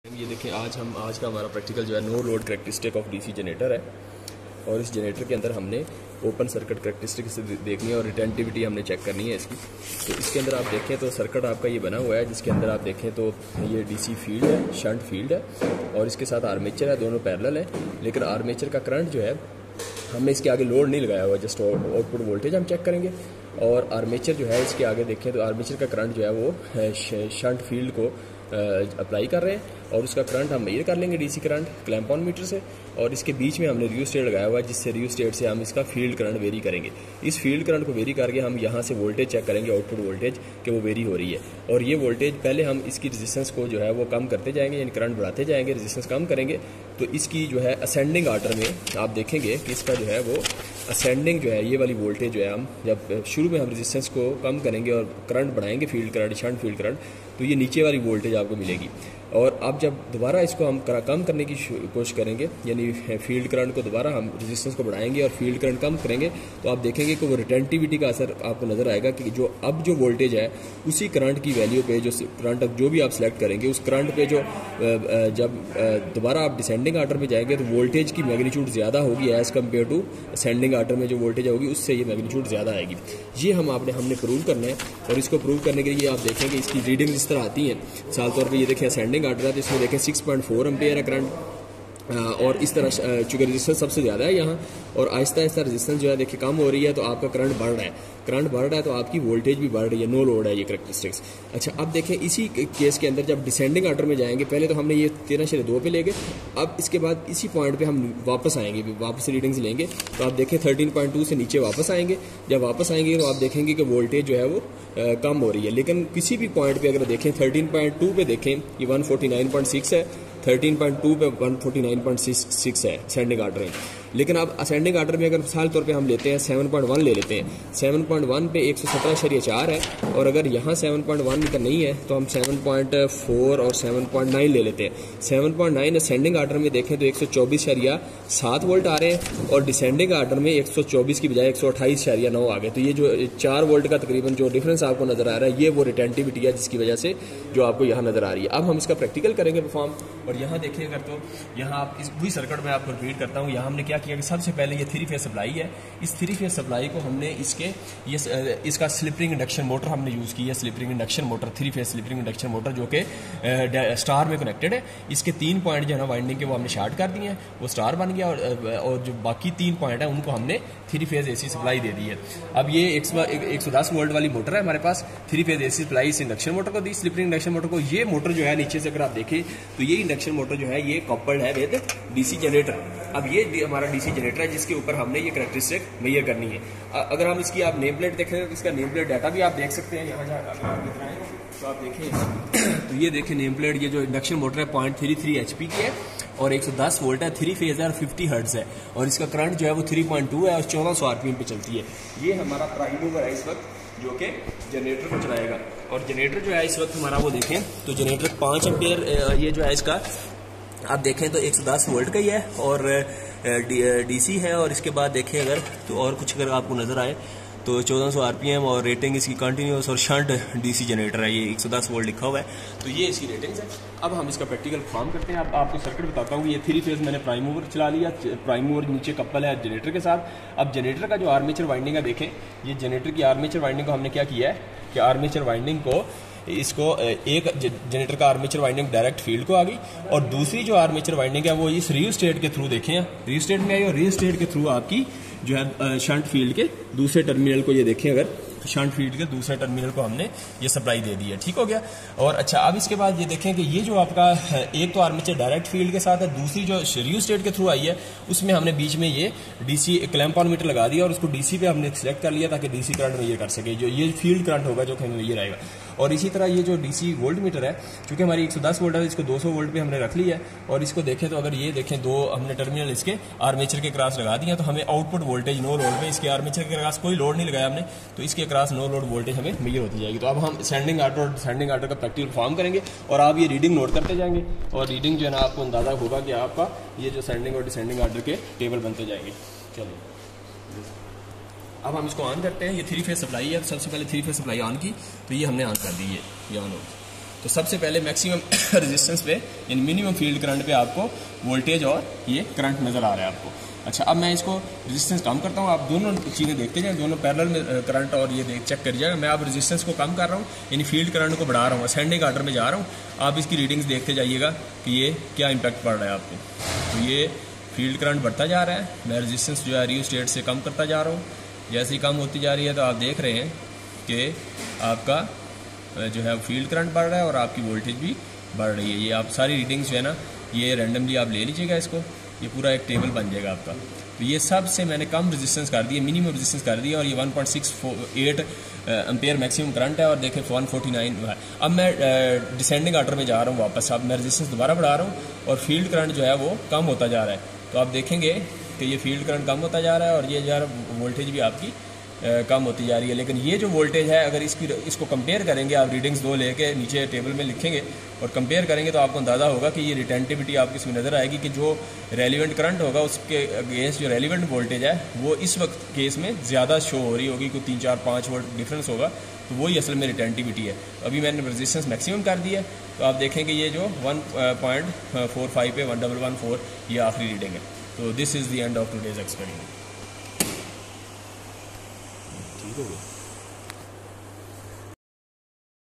ये देखें आज का हमारा प्रैक्टिकल जो है no load characteristic of DC generator है। और इस जनरेटर के अंदर हमने ओपन सर्किट करैक्टरिस्टिक से देखनी है और रिटेंटिविटी हमने चेक करनी है इसकी। तो इसके अंदर आप देखें तो सर्किट आपका ये बना हुआ है, जिसके अंदर आप देखें तो ये डीसी फील्ड है, शंट फील्ड है और इसके साथ आर्मेचर है, दोनों पैरेलल है। लेकिन आर्मेचर का करंट जो है हमने इसके आगे लोड नहीं लगाया हुआ, जस्ट आउटपुट वोल्टेज हम चेक करेंगे। और आर्मेचर जो है इसके आगे देखें तो आर्मेचर का करंट जो है वो शंट फील्ड को अप्लाई कर रहे हैं और उसका करंट हम मेजर कर लेंगे DC current clamp on meter से। और इसके बीच में हमने रियोस्टेट लगाया हुआ है, जिससे रियोस्टेट से हम इसका फील्ड करंट वेरी करेंगे। इस फील्ड करंट को वेरी करके हम यहाँ से वोल्टेज चेक करेंगे, आउटपुट वोल्टेज कि वो वेरी हो रही है। और ये वोल्टेज पहले हम इसकी रेजिस्टेंस को जो है वो कम करते जाएंगे, यानी करंट बढ़ाते जाएंगे, रेजिस्टेंस कम करेंगे। तो इसकी जो है असेंडिंग आर्डर में आप देखेंगे कि इसका जो है वो असेंडिंग जो है ये वाली वोल्टेज जो है हम जब शुरू में हम रेजिस्टेंस को कम करेंगे और करंट बढ़ाएंगे, field current shunt field current, तो ये नीचे वाली वोल्टेज आपको मिलेगी। और अब जब दोबारा इसको हम कम करने की कोशिश करेंगे, यानी फील्ड करंट को दोबारा हम रेजिस्टेंस को बढ़ाएंगे और फील्ड करंट कम करेंगे, तो आप देखेंगे कि वो रिटेंटिविटी का असर आपको नजर आएगा कि जो वोल्टेज है उसी करंट की वैल्यू पे जो करंट जो भी आप सिलेक्ट करेंगे उस करंट पे जो जब दोबारा आप डिसेंडिंग आर्डर में जाएंगे तो वोल्टेज की मैग्नीट्यूड ज़्यादा होगी as compare to ascending order में जो वोल्टेज होगी उससे ये मैग्नीट्यूड ज़्यादा आएगी। ये हमने प्रूव करना है। और इसको प्रूव करने के लिए आप देखेंगे इसकी रीडिंग इस तरह आती है। मिसाल तौर पर ये देखें असेंडिंग आर्डर है तो इसमें देखें 6.4 एम्पेयर है करंट। और इस तरह चूँकि रेजिस्टेंस सबसे ज़्यादा है यहाँ और आहिस्ता आहिस्ता रेजिस्टेंस जो है देखिए कम हो रही है, तो आपका करंट बढ़ रहा है, तो आपकी वोल्टेज भी बढ़ रही है। नो लोड है ये करैक्टरिस्टिक्स। अच्छा, अब देखें इसी केस के अंदर जब डिसेंडिंग आर्डर में जाएंगे, पहले तो हमने ये 13/2 पे ले गए। अब इसके बाद इसी पॉइंट पे हम वापस आएंगे, वापस रीडिंग्स लेंगे। तो आप देखें 13.2 से नीचे वापस आएंगे। जब वापस आएंगे तो आप देखेंगे कि वोल्टेज जो है वो कम हो रही है। लेकिन किसी भी पॉइंट पे अगर देखें 13.2 पे देखें ये 149.6 है, 13.2 पे 149.6 है असेंडिंग आर्डर में। लेकिन अब असेंडिंग आर्डर में अगर मिसाल तौर पे हम लेते हैं 7.1 ले लेते हैं, 7.1 पे 117.4 है। और अगर यहाँ 7.1 का नहीं है तो हम 7.4 और 7.9 ले लेते हैं। 7.9 असेंडिंग आर्डर में देखें तो 124.7 वोल्ट आ रहे हैं और डिसेंडिंग आर्डर में 124 की बजाय 128.9 आ गए। तो ये जो 4 वोल्ट का तकरीबन जो डिफरेंस आपको नजर आ रहा है, ये वो रिटेंटिविटी है जिसकी वजह से जो आपको यहाँ नजर आ रही है। अब हम इसका प्रैक्टिकल करेंगे परफॉर्म। और यहाँ देखिए अगर तो यहाँ आप इस वही सर्किट में आपको रिपीट करता हूँ। यहाँ हमने क्या किया कि सबसे पहले ये 3 फेज सप्लाई है। इस 3 फेज सप्लाई को हमने इसका स्लिप रिंग इंडक्शन मोटर हमने यूज़ की है। Slip ring induction motor 3 phase slip ring induction motor जो कि स्टार में कनेक्टेड है। इसके 3 पॉइंट जो है ना वाइंडिंग के वो हमने शार्ट कर दिए हैं, वो स्टार बन गया। और जो बाकी 3 पॉइंट है उनको हमने 3 फेज एसी सप्लाई दे दी है। अब ये 110 वोल्ट वाली मोटर है हमारे पास। 3 फेज एसी सप्लाई इस इंडक्शन मोटर को दी, स्लिप रिंग इंडक्शन मोटर को। ये मोटर जो है नीचे से अगर आप देखें तो ये इंडक्शन मोटर जो है ये कपल्ड है विद डीसी जनरेटर। अब ये हमारा डीसी जनरेटर है जिसके ऊपर हमने ये करैक्टरिस्टिक मेजर करनी है। अगर हम इसकी आप नेम प्लेट देखें तो इसका नेम प्लेट डाटा भी आप देख सकते हैं। यहाँ तो आप देखें तो ये देखें नेम प्लेट, ये जो इंडक्शन मोटर है 0.33 HP की है और 110 वोल्ट है, 3 फेज है और 50 हर्ट्ज है। और इसका करंट जो है वो 3.2 है और 1400 RPM पे चलती है। ये हमारा प्राइम मूवर है इस वक्त जो कि जनरेटर को चलाएगा। और जनरेटर जो है इस वक्त हमारा वो देखें तो जनरेटर 5 एम्पेयर ये जो है इसका आप देखें तो 110 वोल्ट का ही है और डीसी है। और इसके बाद देखें अगर तो और कुछ अगर आपको नजर आए तो 1400 RPM और रेटिंग इसकी कंटिन्यूस और शंट डीसी जनरेटर है। ये 110 वोल्ट लिखा हुआ है, तो ये इसकी रेटिंग्स है। अब हम इसका प्रैक्टिकल फॉर्म करते हैं। अब आपको सर्किट बताता हूँ। ये 3 फेज मैंने प्राइम मूवर चला लिया, प्राइम मूवर नीचे कपल है जनरेटर के साथ। अब जनरेटर का जो आर्मेचर वाइंडिंग है देखें, ये जनरेटर की आर्मेचर वाइंडिंग को हमने क्या किया है कि आर्मेचर वाइंडिंग को इसको एक जनरेटर का आर्मेचर वाइंडिंग डायरेक्ट फील्ड को आ गई और दूसरी जो आर्मेचर वाइंडिंग है वो इस रियोस्टेट के थ्रू देखें, रियोस्टेट में आई और रियोस्टेट के थ्रू आपकी जो है शंट फील्ड के दूसरे टर्मिनल को ये देखें, अगर शंट फील्ड के दूसरे टर्मिनल को हमने ये सप्लाई दे दी है। ठीक हो गया। और अच्छा, अब इसके बाद ये देखें कि ये जो आपका एक तो आर्मेचर डायरेक्ट फील्ड के साथ है, दूसरी जो रियोस्टेट के थ्रू आई है उसमें हमने बीच में ये डीसी क्लैंप ऑन मीटर लगा दिया और उसको डीसी पे हमने सिलेक्ट कर लिया ताकि डीसी करंट मेजर कर सके, जो ये फील्ड करंट होगा जो कि हमें मेजर आएगा। और इसी तरह ये जो डीसी वोल्ट मीटर है, चूंकि हमारी 110 वोल्ट है, इसको 200 वोल्ट पे हमने रख लिया है। और इसको देखें तो अगर ये देखें दो हमने टर्मिनल इसके आर्मेचर के क्रॉस लगा दिया, तो हमें आउटपुट वोल्टेज नो लोड में इसके आर्मेचर के क्रॉस कोई लोड नहीं लगाया हमने, तो इसके क्रॉस नो लोड वोल्टेज हमें मेजर होती जाएगी। तो अब हम सेंडिंग आर्डर और डिसेंडिंग आर्डर का प्रैक्टिकल फॉर्म करेंगे और आप ये रीडिंग नोट करते जाएंगे और रीडिंग जो है ना आपको अंदाजा होगा कि आपका ये जो सेंडिंग और डिसेंडिंग आर्डर के टेबल बनते जाएंगे। चलिए अब हम इसको ऑन करते हैं। ये 3 फेज सप्लाई है, सबसे पहले 3 फेज सप्लाई ऑन की, तो ये हमने ऑन कर दी है, ये ऑन हो। तो सबसे पहले मैक्सिमम रेजिस्टेंस पे यानी मिनिमम फील्ड करंट पे आपको वोल्टेज और ये करंट नज़र आ रहा है आपको। अच्छा, अब मैं इसको रेजिस्टेंस कम करता हूँ, आप दोनों चीज़ें देखते जाएं, दोनों पैरेलल में करंट और ये चेक कर जाएगा। मैं अब रेजिस्टेंस को कम कर रहा हूँ यानी फील्ड करंट को बढ़ा रहा हूँ, असेंडिंग आर्डर में जा रहा हूँ। आप इसकी रीडिंग्स देखते जाइएगा कि ये क्या इम्पैक्ट पड़ रहा है आपको। तो ये फील्ड करंट बढ़ता जा रहा है, मैं रेजिस्टेंस जो है रियो स्टेट से कम करता जा रहा हूँ। जैसे ही कम होती जा रही है तो आप देख रहे हैं कि आपका जो है फील्ड करंट बढ़ रहा है और आपकी वोल्टेज भी बढ़ रही है। ये आप सारी रीडिंग्स जो है ना, ये रैंडमली आप ले लीजिएगा इसको, ये पूरा एक टेबल बन जाएगा आपका। तो ये सब से मैंने कम रेजिस्टेंस कर दी है, मिनिमम रेजिस्टेंस कर दी है, और ये 1.68 एम्पेयर मैक्सिमम करंट है और देखें 149 है। अब मैं डिसेंडिंग आर्डर में जा रहा हूँ वापस, अब मैं रेजिस्टेंस दोबारा बढ़ा रहा हूँ और फील्ड करंट जो है वो कम होता जा रहा है। तो आप देखेंगे कि ये फील्ड करंट कम होता जा रहा है और ये जो है वोल्टेज भी आपकी कम होती जा रही है। लेकिन ये जो वोल्टेज है, अगर इसको कंपेयर करेंगे, आप रीडिंग्स दो लेके नीचे टेबल में लिखेंगे और कंपेयर करेंगे तो आपको अंदाज़ा होगा कि ये रिटेंटिविटी आपकी इसमें नज़र आएगी कि जो रेलिवेंट करंट होगा उसके अगेंस्ट जो रेलिवेंट वोल्टेज है वो इस वक्त केस में ज़्यादा शो हो रही होगी, कोई 3, 4, 5 वोल्ट डिफरेंस होगा। तो वही असल में रिटेंटिविटी है। अभी मैंने रेजिस्टेंस मैक्सिमम कर दिया है, तो आप देखेंगे ये जो 1.45 पे 1114 ये आखिरी रीडिंग है। तो this is the end of today's experiment. ठीक हो गया।